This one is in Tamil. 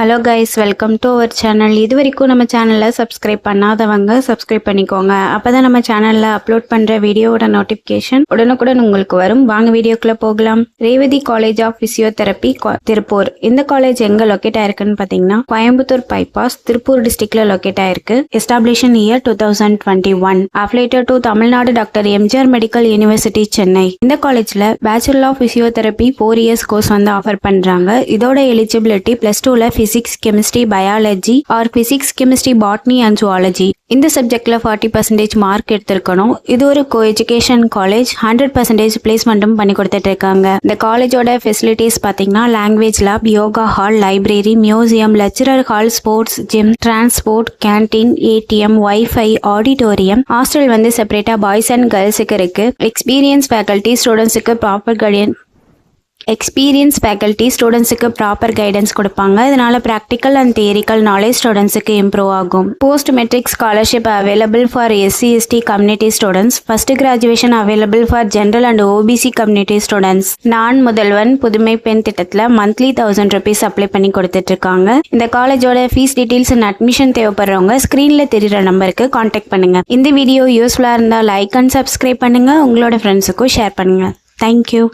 Hello guys, welcome to our channel. இது வரைக்கும் நம்ம சேனலில் சப்ஸ்கிரைப் பண்ணாதவங்க சப்ஸ்கிரைப் பண்ணிக்கோங்க. அப்போ தான் நம்ம சேனலில் அப்லோட் பண்ணுற வீடியோவோட நோட்டிஃபிகேஷன் உடனுக்குடன் உங்களுக்கு வரும். வாங்க வீடியோக்குள்ளே போகலாம். Revathi college of physiotherapy Tiruppur. இந்த காலேஜ் எங்கே லொக்கேட் ஆயிருக்குன்னு பார்த்தீங்கன்னா கோயம்புத்தூர் பைபாஸ் திருப்பூர் டிஸ்ட்ரிக்ட்ல லொக்கேட் ஆயிருக்கு. Establishment year 2021. Affiliated to Tamil Nadu doctor MGR medical university Chennai. இந்த காலேஜில் bachelor of physiotherapy 4 years course வந்து ஆஃபர் பண்ணுறாங்க. இதோட எலிஜிபிலிட்டி +2ல Physics, Chemistry, Biology or Physics, Chemistry, Botany and Zoology. இந்த சப்ஜெக்ட்ல 40% மார்க் எடுத்திருக்கணும். இது ஒரு கோ-எஜுகேஷன் காலேஜ். 100% பிளேஸ்மெண்ட்டும் பண்ணி கொடுத்துட்டு இருக்காங்க. இந்த காலேஜோட ஃபெசிலிட்டிஸ் பார்த்தீங்கன்னா language lab, yoga hall, library, museum, lecturer hall, sports gym, transport, canteen, ATM, wifi, auditorium. Hostel வந்து செப்பரேட்டா பாய்ஸ் அண்ட் கேர்ள்ஸுக்கு இருக்கு. எக்ஸ்பீரியன்ஸ் ஃபேக்கல்டி ஸ்டூடெண்ட்ஸுக்கு ப்ராப்பர் கைடன்ஸ் கொடுப்பாங்க. இதனால ப்ராக்டிக்கல் அண்ட் தியரிக்கல் நாலேஜ் ஸ்டூடெண்ட்ஸுக்கு இம்ப்ரூவ் ஆகும். Post matric scholarship available for SC/ST community students. First graduation available for general and OBC community students. Naan Mudhalvan புதுமை பெண் திட்டத்தில் மந்த்லி 1000 rupees அப்ளை பண்ணி கொடுத்துட்டு இருக்காங்க. இந்த காலேஜோட ஃபீஸ் டீடைல்ஸ் அண்ட் அட்மிஷன் தேவைப்படுறவங்க ஸ்கிரீன்ல தெரியுற நம்பருக்கு கான்டாக்ட் பண்ணுங்க. இந்த வீடியோ யூஸ்ஃபுல்லா இருந்தால் லைக் அண்ட் சப்ஸ்கிரைப் பண்ணுங்க. உங்களோட ஃப்ரெண்ட்ஸுக்கும் ஷேர் பண்ணுங்க. தேங்க்யூ.